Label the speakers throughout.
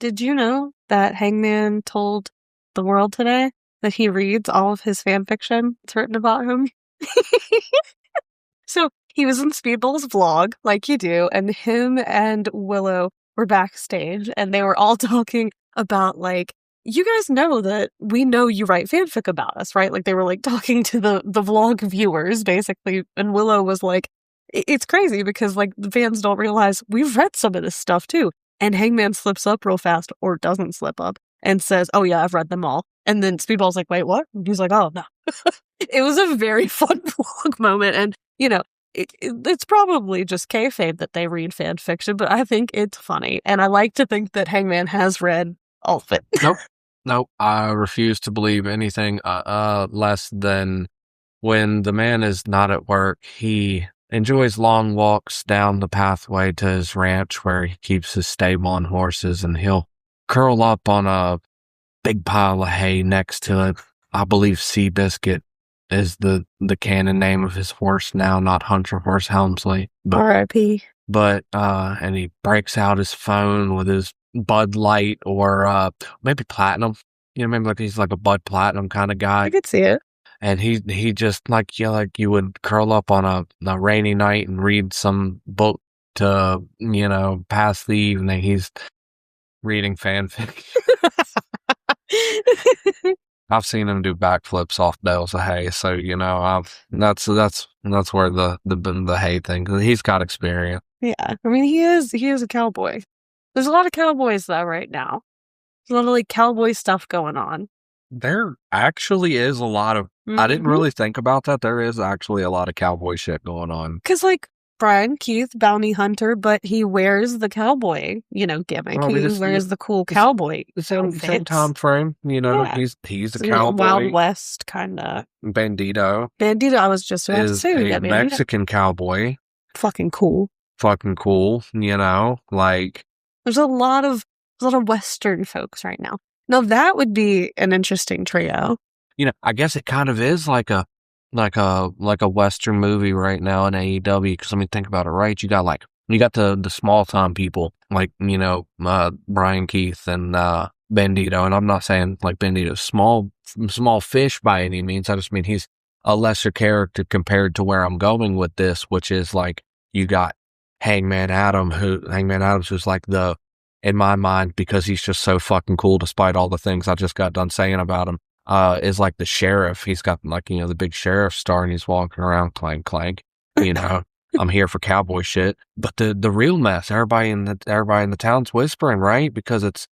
Speaker 1: did you know that Hangman told the world today that he reads all of his fan fiction that's written about him? So he was in Speedball's vlog, like you do, and him and Willow were backstage, and they were all talking about, like, you guys know that we know you write fanfic about us, right? Like, they were, like, talking to the vlog viewers, basically, and Willow was like, it's crazy because, like, the fans don't realize we've read some of this stuff, too. And Hangman slips up real fast, or doesn't slip up, and says, oh yeah, I've read them all. And then Speedball's like, wait, what? And he's like, oh, no. It was a very fun vlog moment, and, you know, it's probably just kayfabe that they read fan fiction, but I think it's funny, and I like to think that Hangman has read all of it.
Speaker 2: Nope. I refuse to believe anything less than when the man is not at work. He enjoys long walks down the pathway to his ranch where he keeps his stable and horses, and he'll curl up on a big pile of hay next to it. I believe Seabiscuit is the canon name of his horse now, not Hunter Horse Helmsley.
Speaker 1: R.I.P.
Speaker 2: But, and he breaks out his phone with his Bud Light or maybe Platinum. You know, maybe like he's like a Bud Platinum kind of guy.
Speaker 1: I could see it.
Speaker 2: And he just like you would curl up on a rainy night and read some book to, you know, pass the evening. He's reading fanfic. I've seen him do backflips off bales of hay, so you know, that's where the hay thing. 'Cause he's got experience.
Speaker 1: Yeah, I mean, he is a cowboy. There's a lot of cowboys though right now. There's a lot of like cowboy stuff going on.
Speaker 2: There actually is a lot of. I didn't really think about that. There is actually a lot of cowboy shit going on.
Speaker 1: 'Cause like Brian Keith, bounty hunter, but he wears the cowboy, you know, gimmick.
Speaker 2: Well, I mean,
Speaker 1: he wears the cool cowboy
Speaker 2: same
Speaker 1: outfits.
Speaker 2: time frame, you know.
Speaker 1: Yeah.
Speaker 2: He's a
Speaker 1: So,
Speaker 2: cowboy.
Speaker 1: Wild West kind of.
Speaker 2: Bandito
Speaker 1: I was just about to
Speaker 2: is
Speaker 1: say
Speaker 2: a Mexican cowboy.
Speaker 1: Fucking cool.
Speaker 2: You know, like
Speaker 1: There's a lot of Western folks right now. Now that would be an interesting trio.
Speaker 2: You know, I guess it kind of is like a Western movie right now in AEW. Because I mean, think about it, right? You got the small time people like, you know, Brian Keith and Bandito, and I'm not saying like Bandito's small fish by any means. I just mean he's a lesser character compared to where I'm going with this, which is like you got Hangman Adams, who's like in my mind, because he's just so fucking cool despite all the things I just got done saying about him, is like the sheriff. He's got like, you know, the big sheriff star and he's walking around clank, you know. I'm here for cowboy shit. But the real mess, everybody in the town's whispering, right? Because it's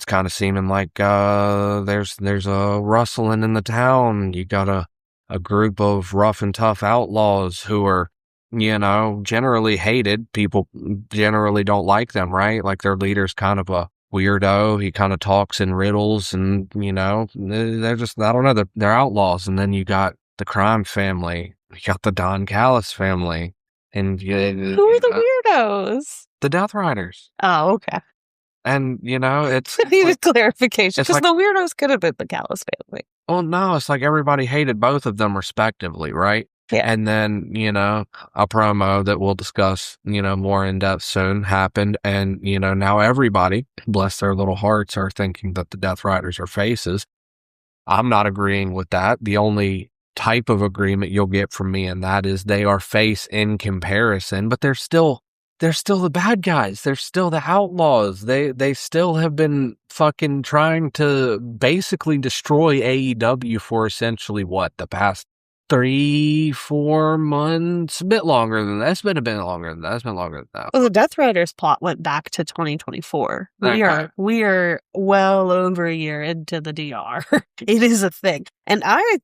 Speaker 2: kind of seeming like there's a rustling in the town. You got a group of rough and tough outlaws who are, you know, generally hated. People generally don't like them, right? Like their leader's kind of a weirdo. He kind of talks in riddles, and, you know, they're just, I don't know, they're outlaws. And then you got the crime family. You got the Don Callis family. And
Speaker 1: who are the weirdos?
Speaker 2: The Death Riders.
Speaker 1: Oh, okay.
Speaker 2: And, you know, it's
Speaker 1: I needed clarification, because
Speaker 2: like,
Speaker 1: the weirdos could have been the Callis family.
Speaker 2: Well, no, it's like everybody hated both of them respectively, right?
Speaker 1: Yeah.
Speaker 2: And then, you know, a promo that we'll discuss, you know, more in depth soon happened. And, you know, now everybody, bless their little hearts, are thinking that the Death Riders are faces. I'm not agreeing with that. The only type of agreement you'll get from me in that is they are face in comparison, but they're still the bad guys. They're still the outlaws. They still have been fucking trying to basically destroy AEW for essentially what, the past 3-4 months, a bit longer than that. It's been a bit longer than that. It's been longer than that.
Speaker 1: Well, the Death Riders plot went back to 2024. We are well over a year into the DR. It is a thing. And I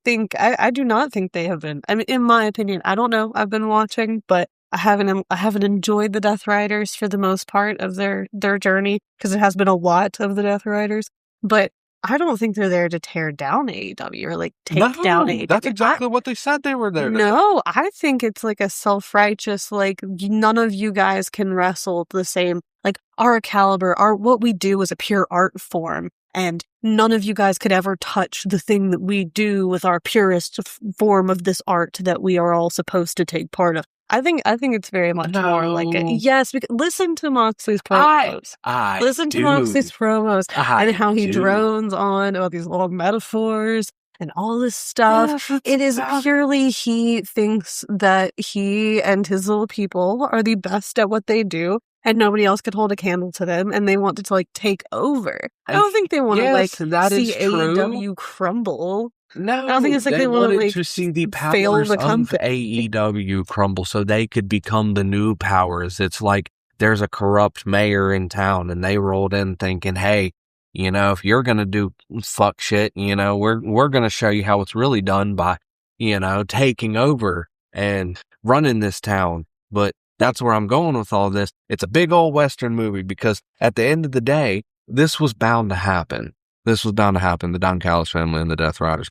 Speaker 1: do not think they have been, I mean, in my opinion, I don't know, I've been watching, but I haven't enjoyed the Death Riders for the most part of their journey, because it has been a lot of the Death Riders, but I don't think they're there to tear down AEW or like take down AEW.
Speaker 2: That's exactly what they said they were there to do.
Speaker 1: No, I think it's like a self-righteous, like, none of you guys can wrestle the same, like, our caliber, what we do is a pure art form, and none of you guys could ever touch the thing that we do with our purest form of this art that we are all supposed to take part of. I think it's very much more like yes. Because listen to Moxley's promos. Listen to Moxley's promos and how he drones on all these long metaphors and all this stuff. It is purely he thinks that he and his little people are the best at what they do, and nobody else could hold a candle to them, and they want to like take over. I don't think they want to like see AEW crumble.
Speaker 2: No,
Speaker 1: I don't think it's like they want
Speaker 2: to see the powers of AEW crumble so they could become the new powers. It's like there's a corrupt mayor in town and they rolled in thinking, hey, you know, if you're going to do fuck shit, you know, we're going to show you how it's really done by, you know, taking over and running this town. But that's where I'm going with all this. It's a big old Western movie because at the end of the day, this was bound to happen. The Don Callis family and the Death Riders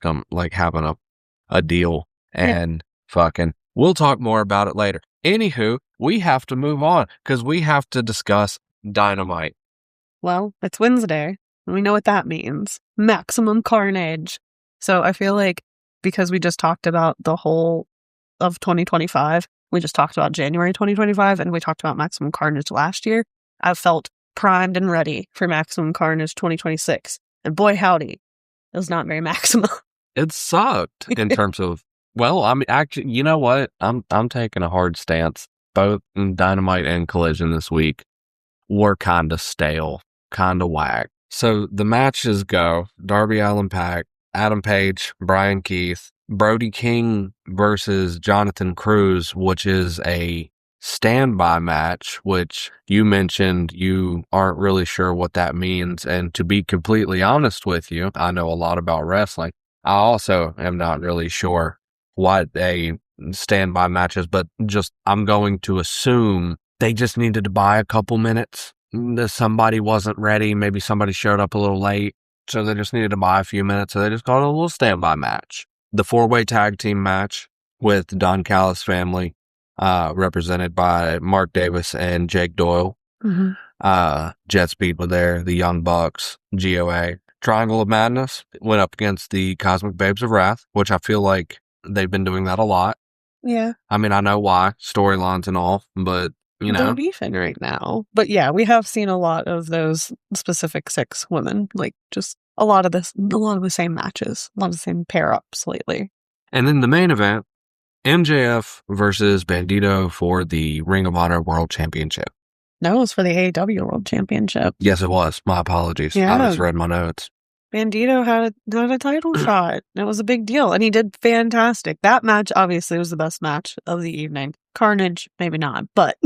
Speaker 2: having a deal and fucking, we'll talk more about it later. Anywho, we have to move on because we have to discuss Dynamite.
Speaker 1: Well, it's Wednesday. And we know what that means. Maximum Carnage. So I feel like because we just talked about the whole of 2025, we just talked about January 2025, and we talked about Maximum Carnage last year, I've felt primed and ready for Maximum Carnage 2026. And boy, howdy, it was not very maximum.
Speaker 2: It sucked in terms of, well, I mean, actually, you know what? I'm taking a hard stance. Both Dynamite and Collision this week were kind of stale, kind of whack. So the matches go: Darby Allin Pac, Adam Page, Brian Keith, Brody King versus Jonathan Cruz, which is a standby match, which you mentioned you aren't really sure what that means. And to be completely honest with you, I know a lot about wrestling. I also am not really sure what a standby match is, but just I'm going to assume they just needed to buy a couple minutes. Somebody wasn't ready. Maybe somebody showed up a little late, so they just needed to buy a few minutes. So they just called it a little standby match. The 4-way tag team match with Don Callis family, represented by Mark Davis and Jake Doyle. Mm-hmm. Jet Speed were there, the Young Bucks, GOA. Triangle of Madness went up against the Cosmic Babes of Wrath, which I feel like they've been doing that a lot.
Speaker 1: Yeah.
Speaker 2: I mean, I know why, storylines and all, but, you know.
Speaker 1: They're beefing right now. But yeah, we have seen a lot of those specific 6 women, like just a lot of the same matches, a lot of the same pair-ups lately.
Speaker 2: And then the main event, MJF versus Bandito for the Ring of Honor World Championship.
Speaker 1: No, it was for the AEW World Championship.
Speaker 2: Yes, it was. My apologies. Yeah. I just read my notes.
Speaker 1: Bandito had a title shot. It was a big deal, and he did fantastic. That match obviously was the best match of the evening. Carnage, maybe not, but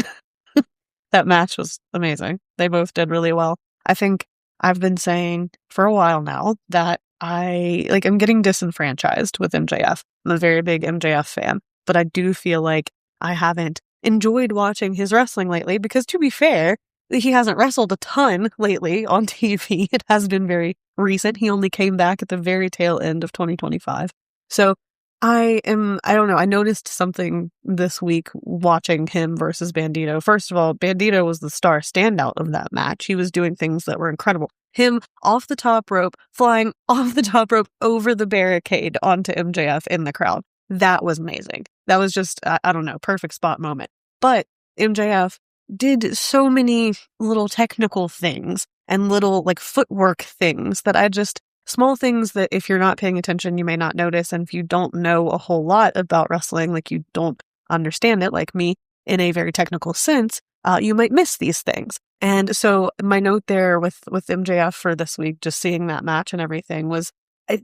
Speaker 1: that match was amazing. They both did really well. I think I've been saying for a while now that I'm getting disenfranchised with MJF. I'm a very big MJF fan, but I do feel like I haven't enjoyed watching his wrestling lately because, to be fair, he hasn't wrestled a ton lately on TV. It has been very recent. He only came back at the very tail end of 2025. So I don't know. I noticed something this week watching him versus Bandito. First of all, Bandito was the star standout of that match. He was doing things that were incredible. Him off the top rope, flying off the top rope over the barricade onto MJF in the crowd. That was amazing. That was just, I don't know, perfect spot moment. But MJF did so many little technical things and little like footwork things that small things that if you're not paying attention, you may not notice. And if you don't know a whole lot about wrestling, like you don't understand it, like me, in a very technical sense, you might miss these things. And so my note there with MJF for this week, just seeing that match and everything was,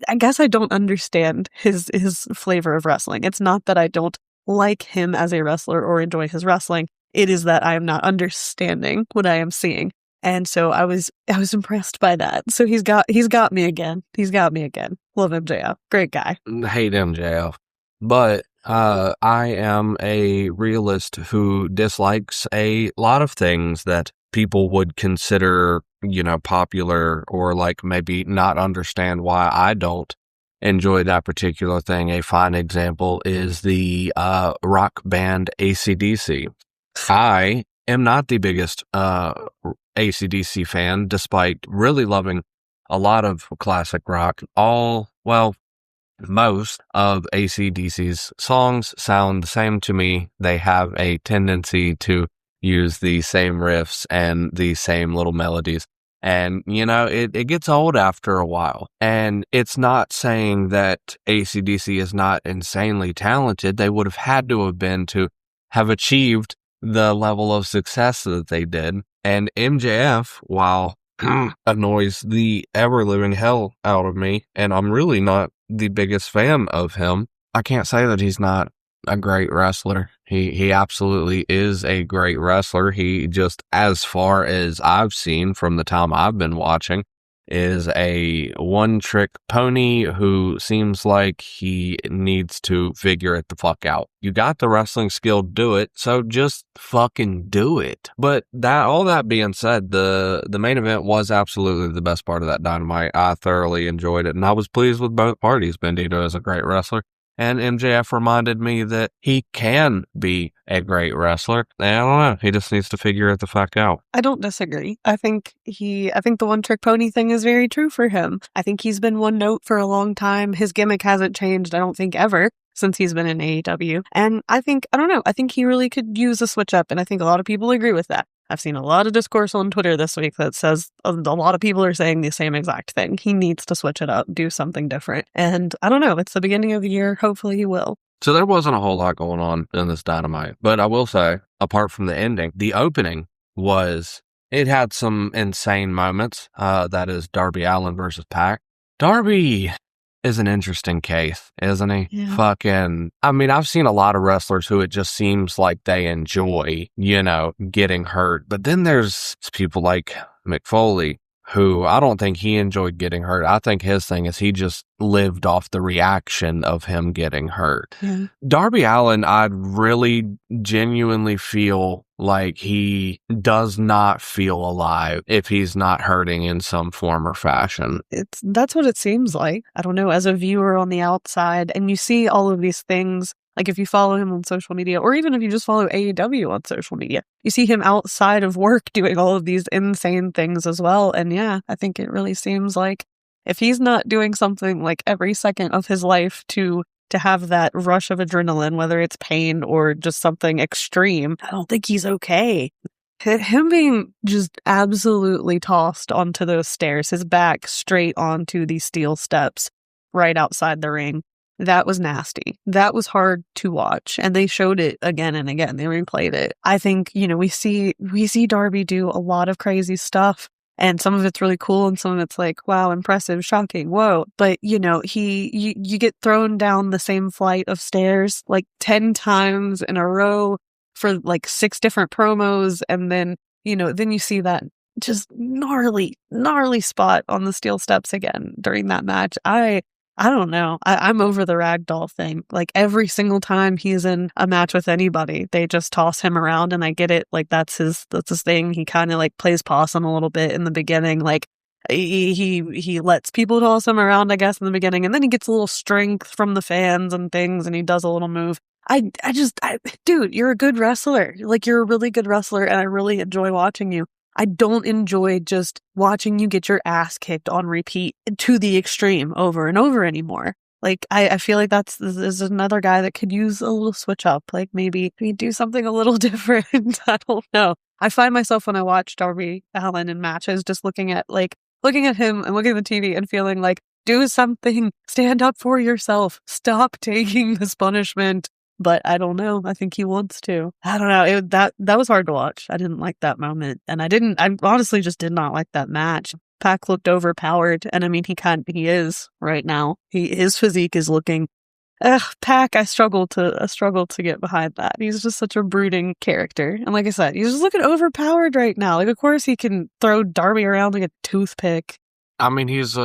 Speaker 1: I guess I don't understand his flavor of wrestling. It's not that I don't like him as a wrestler or enjoy his wrestling. It is that I am not understanding what I am seeing. And so I was impressed by that. So he's got me again. He's got me again. Love MJF. Great guy.
Speaker 2: Hate MJF. But I am a realist who dislikes a lot of things that people would consider, popular or like maybe not understand why I don't enjoy that particular thing. A fine example is the rock band AC/DC. I am not the biggest AC/DC fan, despite really loving a lot of classic rock. most of AC/DC's songs sound the same to me. They have a tendency to use the same riffs and the same little melodies. And, it gets old after a while. And it's not saying that AC/DC is not insanely talented. They would have had to have been to have achieved the level of success that they did. And MJF, while annoys the ever-living hell out of me, and I'm really not the biggest fan of him, I can't say that he's not a great wrestler. He absolutely is a great wrestler. He just, as far as I've seen from the time I've been watching, is a one-trick pony who seems like he needs to figure it the fuck out. You got the wrestling skill to do it, so just fucking do it. But all that being said, the main event was absolutely the best part of that Dynamite. I thoroughly enjoyed it, and I was pleased with both parties. Bandito is a great wrestler, and MJF reminded me that he can be a great wrestler. And I don't know. He just needs to figure it the fuck out.
Speaker 1: I don't disagree. I think the one trick pony thing is very true for him. I think he's been one note for a long time. His gimmick hasn't changed, I don't think, ever since he's been in AEW. And I don't know. I think he really could use a switch up. And I think a lot of people agree with that. I've seen a lot of discourse on Twitter this week that says a lot of people are saying the same exact thing. He needs to switch it up, do something different. And I don't know. It's the beginning of the year. Hopefully he will.
Speaker 2: So there wasn't a whole lot going on in this Dynamite. But I will say, apart from the ending, the opening it had some insane moments. That is Darby Allin versus Pac. Darby is an interesting case, isn't he?
Speaker 1: Yeah.
Speaker 2: I've seen a lot of wrestlers who it just seems like they enjoy, getting hurt. But then there's people like Mick Foley, who I don't think he enjoyed getting hurt. I think his thing is he just lived off the reaction of him getting hurt.
Speaker 1: Yeah.
Speaker 2: Darby Allin, I'd really genuinely feel like he does not feel alive if he's not hurting in some form or fashion.
Speaker 1: That's what it seems like. I don't know, as a viewer on the outside, and you see all of these things, like if you follow him on social media, or even if you just follow AEW on social media, you see him outside of work doing all of these insane things as well. And yeah, I think it really seems like if he's not doing something like every second of his life to have that rush of adrenaline, whether it's pain or just something extreme, I don't think he's okay. Him being just absolutely tossed onto those stairs, his back straight onto the steel steps right outside the ring, that was nasty. That was hard to watch. And they showed it again and again. They replayed it. I think, we see Darby do a lot of crazy stuff. And some of it's really cool, and some of it's like, wow, impressive, shocking, whoa. But, you get thrown down the same flight of stairs like 10 times in a row for like 6 different promos. And then, then you see that just gnarly spot on the steel steps again during that match. I don't know. I'm over the ragdoll thing. Like every single time he's in a match with anybody, they just toss him around, and I get it. Like that's his thing. He kind of like plays possum a little bit in the beginning. Like he lets people toss him around, I guess, in the beginning, and then he gets a little strength from the fans and things, and he does a little move. Dude, you're a good wrestler. Like you're a really good wrestler, and I really enjoy watching you. I don't enjoy just watching you get your ass kicked on repeat to the extreme over and over anymore. Like, I feel like this is another guy that could use a little switch up. Like, maybe do something a little different. I don't know. I find myself when I watch Darby Allin in matches just looking at him and looking at the TV and feeling like, do something, stand up for yourself, stop taking this punishment. But I don't know. I think he wants to. I don't know. That was hard to watch. I didn't like that moment. And I honestly just did not like that match. Pac looked overpowered. And I mean, he is right now. His physique is looking, Pac, I struggle to get behind that. He's just such a brooding character. And like I said, he's just looking overpowered right now. Like, of course he can throw Darby around like a toothpick.
Speaker 2: I mean, he was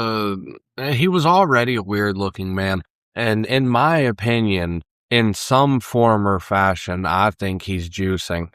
Speaker 2: already a weird looking man. And in my opinion, in some form or fashion, I think he's juicing.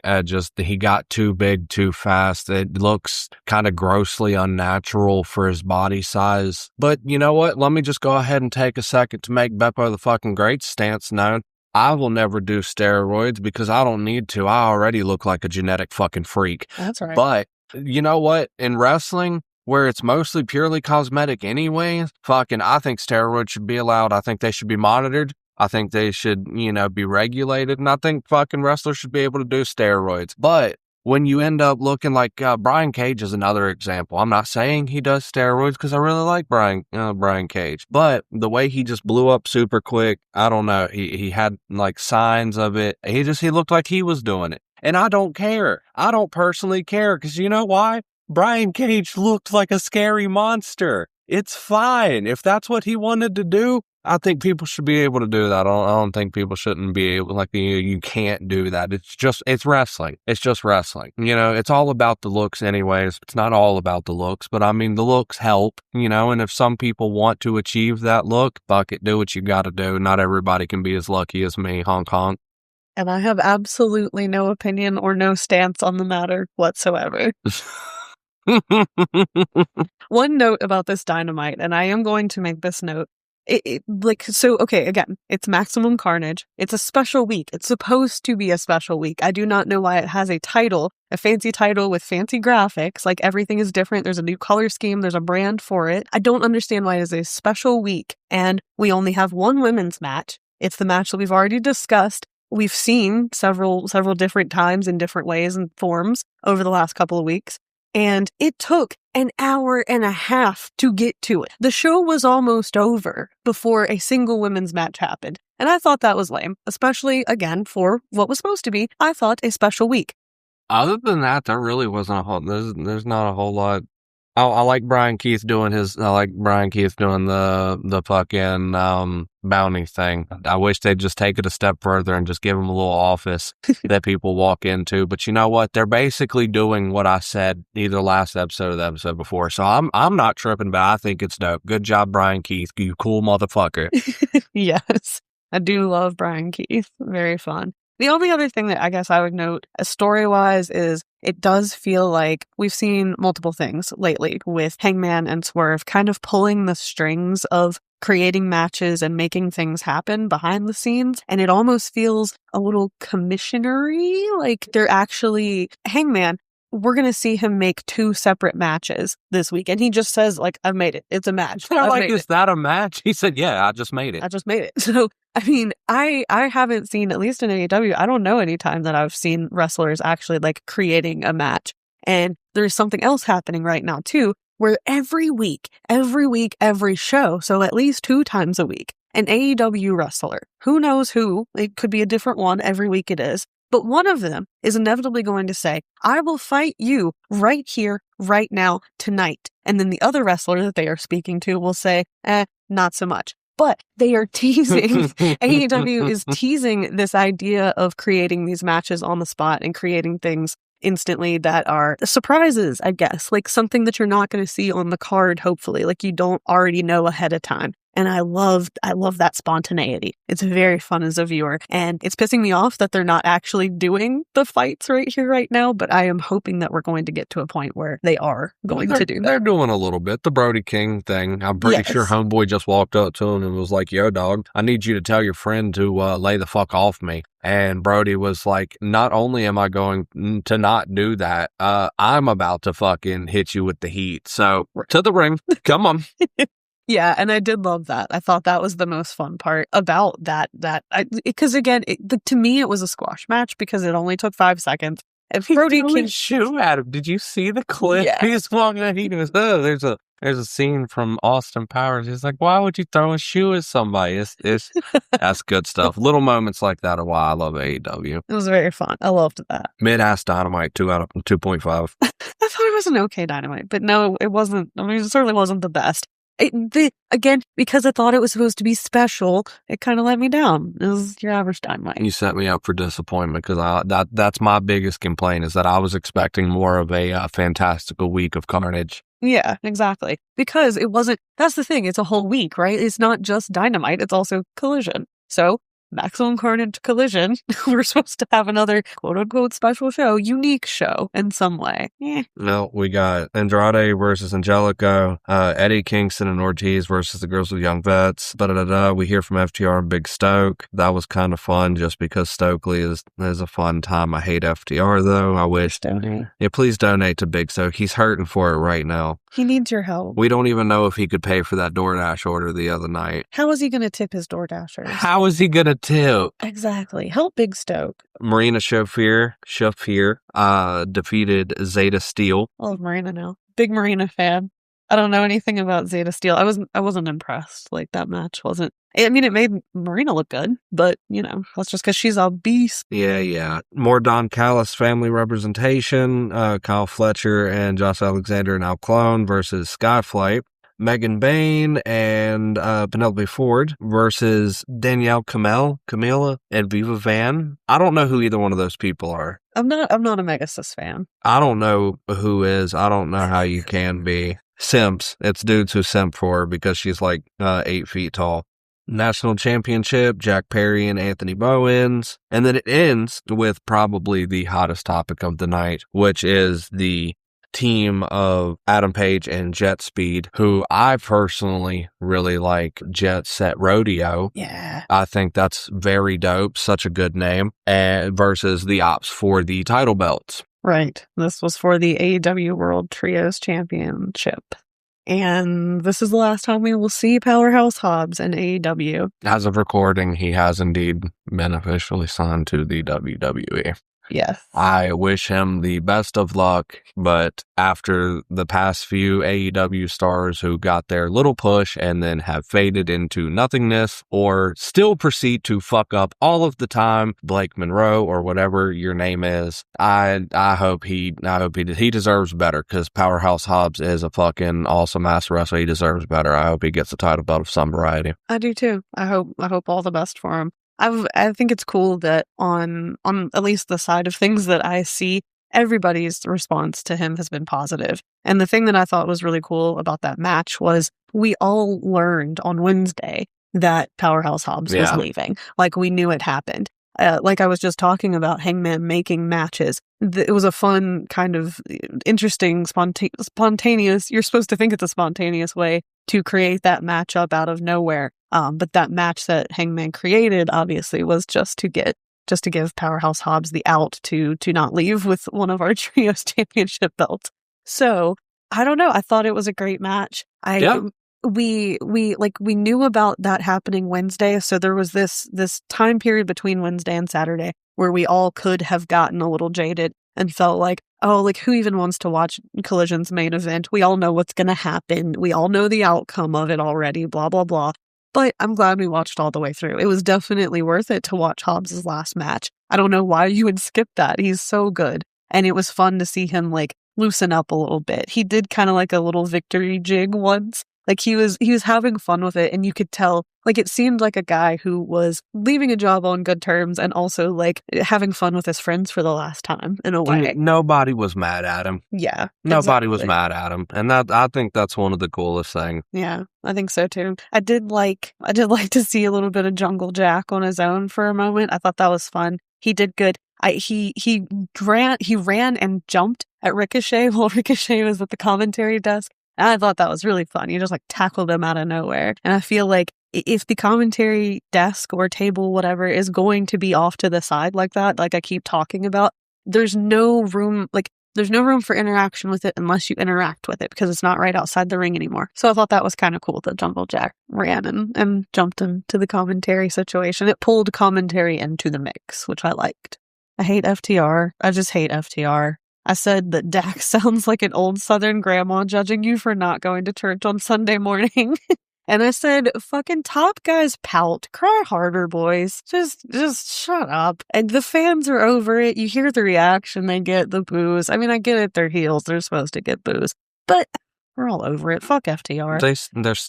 Speaker 2: He got too big too fast. It looks kind of grossly unnatural for his body size. But you know what? Let me just go ahead and take a second to make Beppo the fucking Great stance known. I will never do steroids because I don't need to. I already look like a genetic fucking freak.
Speaker 1: That's right.
Speaker 2: But you know what? In wrestling, where it's mostly purely cosmetic anyways, fucking, I think steroids should be allowed. I think they should be monitored. I think they should, be regulated. And I think fucking wrestlers should be able to do steroids. But when you end up looking like Brian Cage is another example. I'm not saying he does steroids because I really like Brian Cage, but the way he just blew up super quick, I don't know. He had like signs of it. He looked like he was doing it, and I don't care. I don't personally care because you know why? Brian Cage looked like a scary monster. It's fine if that's what he wanted to do. I think people should be able to do that. I don't think people shouldn't be able, like, you can't do that. It's wrestling. It's just wrestling. It's all about the looks anyways. It's not all about the looks, but I mean, the looks help, and if some people want to achieve that look, fuck it, do what you gotta do. Not everybody can be as lucky as me, honk honk.
Speaker 1: And I have absolutely no opinion or no stance on the matter whatsoever. One note about this Dynamite, and I am going to make this note. Again, it's Maximum Carnage. It's a special week. It's supposed to be a special week. I do not know why it has a fancy title with fancy graphics. Like, everything is different. There's a new color scheme. There's a brand for it. I don't understand why it is a special week. And we only have one women's match. It's the match that we've already discussed. We've seen several different times in different ways and forms over the last couple of weeks. And it took an hour and a half to get to it. The show was almost over before a single women's match happened. And I thought that was lame, especially, again, for what was supposed to be, I thought, a special week.
Speaker 2: Other than that, there really wasn't a whole, there's not a whole lot. I like Brian Keith doing the fucking bounty thing. I wish they'd just take it a step further and just give him a little office that people walk into. But you know what? They're basically doing what I said either last episode or the episode before. So I'm not tripping, but I think it's dope. Good job, Brian Keith. You cool motherfucker.
Speaker 1: Yes, I do love Brian Keith. Very fun. The only other thing that I guess I would note, story-wise, is it does feel like we've seen multiple things lately with Hangman and Swerve kind of pulling the strings of creating matches and making things happen behind the scenes. And it almost feels a little commissionery, like they're actually... Hangman, we're going to see him make 2 separate matches this week. And he just says, like, I've made it. It's a match.
Speaker 2: They're like, is that a match? He said, yeah, I just made it.
Speaker 1: I just made it. So, I mean, I haven't seen, at least in AEW, I don't know any time that I've seen wrestlers actually, like, creating a match. And there's something else happening right now, too, where every week, every show, so at least 2 times a week, an AEW wrestler, who knows who, it could be a different one every week it is, but one of them is inevitably going to say, I will fight you right here, right now, tonight. And then the other wrestler that they are speaking to will say, not so much. But they are teasing, AEW is teasing this idea of creating these matches on the spot and creating things instantly that are surprises, I guess, like something that you're not going to see on the card, hopefully, like you don't already know ahead of time. And I love that spontaneity. It's very fun as a viewer. And it's pissing me off that they're not actually doing the fights right here, right now. But I am hoping that we're going to get to a point where they are going to do that.
Speaker 2: They're doing a little bit. The Brody King thing. I'm pretty sure Homeboy just walked up to him and was like, yo, dog, I need you to tell your friend to lay the fuck off me. And Brody was like, not only am I going to not do that, I'm about to fucking hit you with the heat. So to the ring. Come on.
Speaker 1: Yeah, and I did love that. I thought that was the most fun part about that. Because again, to me, it was a squash match because it only took 5 seconds. And Brody King
Speaker 2: shoe at him. Did you see the clip?
Speaker 1: Yeah.
Speaker 2: He's walking out. He goes, "Oh, there's a scene from Austin Powers." He's like, "Why would you throw a shoe at somebody?" It's that's good stuff. Little moments like that are why I love AEW.
Speaker 1: It was very fun. I loved that.
Speaker 2: Mid-ass Dynamite, 2 out of 2.5.
Speaker 1: I thought it was an okay Dynamite, but no, it wasn't. I mean, it certainly wasn't the best. Again, because I thought it was supposed to be special, it kind of let me down. It was your average Dynamite.
Speaker 2: You set me up for disappointment because that's my biggest complaint is that I was expecting more of a fantastical week of Carnage.
Speaker 1: Yeah, exactly. Because it wasn't, that's the thing, it's a whole week, right? It's not just Dynamite, it's also Collision. So Maximum Carnage Collision. We're supposed to have another quote-unquote special show, unique show in some way.
Speaker 2: No, we got Andrade versus Angelico, Eddie Kingston and Ortiz versus the Girls with Young Vets. We hear from FTR and Big Stoke. That was kind of fun just because Stokely is a fun time. I hate FTR though. I wish.
Speaker 1: Donate.
Speaker 2: Yeah, please donate to Big Stoke. He's hurting for it right now.
Speaker 1: He needs your help.
Speaker 2: We don't even know if he could pay for that DoorDash order the other night.
Speaker 1: How is he going to tip his DoorDashers?
Speaker 2: How is he going to tip?
Speaker 1: Exactly. Help Big Stoke.
Speaker 2: Marina Shafir defeated Zeta Steel.
Speaker 1: I love Marina now. Big Marina fan. I don't know anything about Zeta Steel. I wasn't impressed. Like, that match wasn't. I mean, it made Marina look good, but, you know, that's just because she's a beast.
Speaker 2: Yeah. More Don Callis family representation. Kyle Fletcher and Josh Alexander and Al Clone versus Skyflight. Megan Bain and Penelope Ford versus Danielle Camilla, and Viva Van. I don't know who either one of those people are.
Speaker 1: I'm not a Megasis fan.
Speaker 2: I don't know who is. I don't know how you can be. Simps. It's dudes who simp for her because she's like 8 feet tall. National Championship, Jack Perry and Anthony Bowens. And then it ends with probably the hottest topic of the night, which is the team of Adam Page and Jet Speed, who I personally really like. Jet Set Rodeo.
Speaker 1: Yeah.
Speaker 2: I think that's very dope. Such a good name. And versus the Ops for the title belts.
Speaker 1: Right. This was for the AEW World Trios Championship. And this is the last time we will see Powerhouse Hobbs in AEW.
Speaker 2: As of recording, he has indeed been officially signed to the WWE.
Speaker 1: Yes.
Speaker 2: I wish him the best of luck, but after the past few AEW stars who got their little push and then have faded into nothingness or still proceed to fuck up all of the time, Blake Monroe or whatever your name is, I hope he deserves better because Powerhouse Hobbs is a fucking awesome ass wrestler. He deserves better. I hope he gets a title belt of some variety.
Speaker 1: I do too. I hope all the best for him. I think it's cool that on at least the side of things that I see, everybody's response to him has been positive. And the thing that I thought was really cool about that match was we all learned on Wednesday that Powerhouse Hobbs was leaving. Like, we knew it happened. Like I was just talking about Hangman making matches. It was a fun, kind of interesting, spontaneous, you're supposed to think it's a spontaneous way to create that matchup out of nowhere. But that match that Hangman created obviously was just to give Powerhouse Hobbs the out to not leave with one of our trios championship belts. So I don't know. I thought it was a great match. We knew about that happening Wednesday. So there was this time period between Wednesday and Saturday where we all could have gotten a little jaded and felt like, oh, like, who even wants to watch Collision's main event? We all know what's going to happen. We all know the outcome of it already, blah, blah, blah. But I'm glad we watched all the way through. It was definitely worth it to watch Hobbs' last match. I don't know why you would skip that. He's so good. And it was fun to see him, like, loosen up a little bit. He did kind of like a little victory jig once. Like, he was having fun with it, and you could tell, like, it seemed like a guy who was leaving a job on good terms and also, like, having fun with his friends for the last time, in a way.
Speaker 2: Nobody was mad at him.
Speaker 1: Yeah.
Speaker 2: Nobody was mad at him. And I think that's one of the coolest things.
Speaker 1: Yeah, I think so too. I did like to see a little bit of Jungle Jack on his own for a moment. I thought that was fun. He did good. He ran and jumped at Ricochet while Ricochet was at the commentary desk. And I thought that was really fun. You just, like, tackled him out of nowhere. And I feel like if the commentary desk or table, whatever, is going to be off to the side like that, like I keep talking about, there's no room for interaction with it unless you interact with it, because it's not right outside the ring anymore. So I thought that was kind of cool that Jungle Jack ran and jumped into the commentary situation. It pulled commentary into the mix, which I liked. I hate FTR. I just hate FTR. I said that Dax sounds like an old Southern grandma judging you for not going to church on Sunday morning. And I said, fucking top guys pout. Cry harder, boys. Just shut up. And the fans are over it. You hear the reaction they get, the boos. I mean, I get it. They're heels. They're supposed to get boos. But we're all over it. Fuck FTR.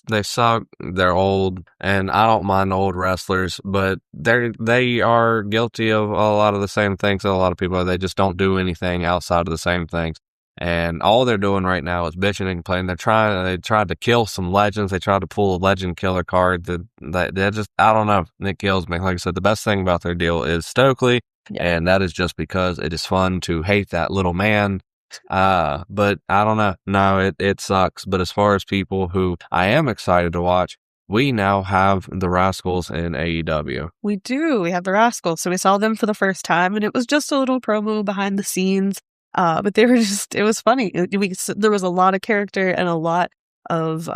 Speaker 2: They suck. They're old, and I don't mind old wrestlers, but they are guilty of a lot of the same things that a lot of people are. They just don't do anything outside of the same things. And all they're doing right now is bitching and complaining. They tried to kill some legends. They tried to pull a legend killer card. That just, I don't know. It kills me. Like I said, the best thing about their deal is Stokely.
Speaker 1: Yeah.
Speaker 2: And that is just because it is fun to hate that little man. But I don't know. No, it sucks. But as far as people who I am excited to watch, we now have the Rascals in AEW.
Speaker 1: We do. We have the Rascals. So we saw them for the first time, and it was just a little promo behind the scenes. But they were just, it was funny. There was a lot of character and a lot of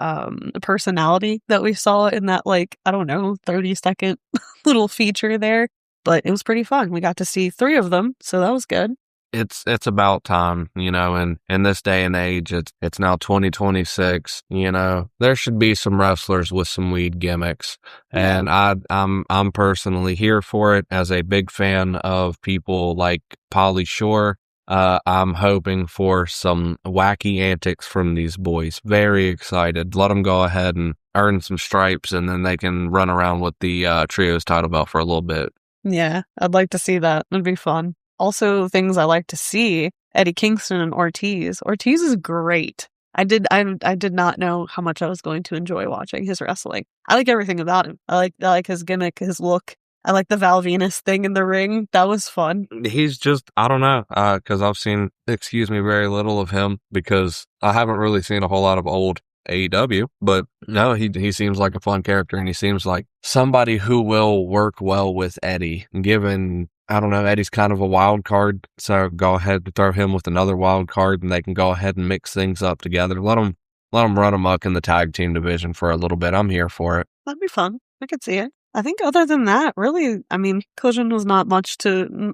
Speaker 1: personality that we saw in that, like, I don't know, 30-second little feature there. But it was pretty fun. We got to see 3 of them, so that was good.
Speaker 2: It's about time, and in this day and age, it's now 2026, there should be some wrestlers with some weed gimmicks. And I'm personally here for it as a big fan of people like Pauly Shore. I'm hoping for some wacky antics from these boys. Very excited. Let them go ahead and earn some stripes, and then they can run around with the trios title belt for a little bit.
Speaker 1: Yeah, I'd like to see that. It'd be fun. Also, things I like to see, Eddie Kingston and Ortiz. Ortiz is great. I did not know how much I was going to enjoy watching his wrestling. I like everything about him. I like his gimmick, his look. I like the Val Venus thing in the ring. That was fun.
Speaker 2: He's just, I don't know, because I've seen, very little of him because I haven't really seen a whole lot of old AEW, but no, he seems like a fun character, and he seems like somebody who will work well with Eddie, given, I don't know, Eddie's kind of a wild card, so go ahead and throw him with another wild card, and they can go ahead and mix things up together. Let them run amok in the tag team division for a little bit. I'm here for it.
Speaker 1: That'd be fun. I could see it. I think other than that, really, I mean, Collision was not much to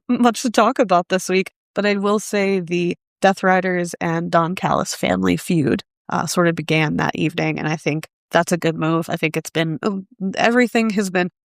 Speaker 1: talk about this week, but I will say the Death Riders and Don Callis family feud sort of began that evening, and I think that's a good move. I think it's been,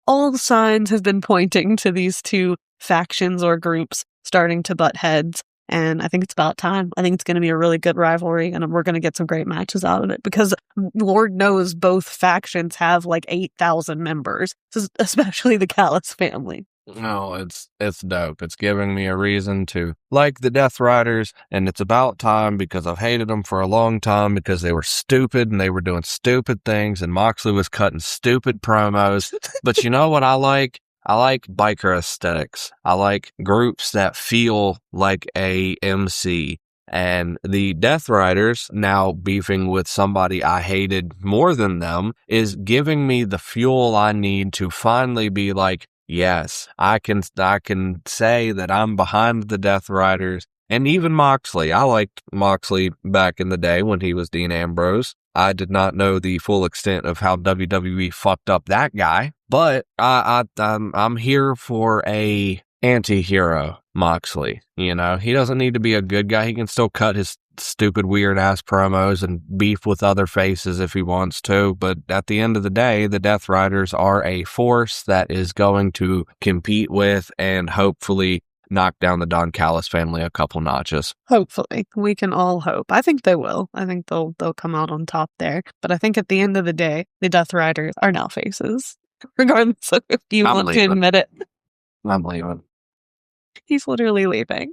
Speaker 1: all the signs have been pointing to these two factions or groups starting to butt heads, and I think it's about time. I think it's going to be a really good rivalry, and we're going to get some great matches out of it, because Lord knows both factions have like 8,000 members, especially the Callis family.
Speaker 2: No, it's dope. It's giving me a reason to like the Death Riders, and it's about time, because I've hated them for a long time because they were stupid and they were doing stupid things, and Moxley was cutting stupid promos. But you know what I like? I like biker aesthetics. I like groups that feel like a MC. And the Death Riders now beefing with somebody I hated more than them is giving me the fuel I need to finally be like, yes, I can say that I'm behind the Death Riders. And even Moxley. I liked Moxley back in the day when he was Dean Ambrose. I did not know the full extent of how WWE fucked up that guy, but I'm here for a anti-hero Moxley. He doesn't need to be a good guy. He can still cut his stupid weird ass promos and beef with other faces if he wants to, but at the end of the day, the Death Riders are a force that is going to compete with and hopefully knock down the Don Callis family a couple notches.
Speaker 1: Hopefully. We can all hope. I think they will. I think they'll come out on top there. But I think at the end of the day, the Death Riders are now faces. Regardless of if you want to admit it.
Speaker 2: I'm leaving.
Speaker 1: He's literally leaving.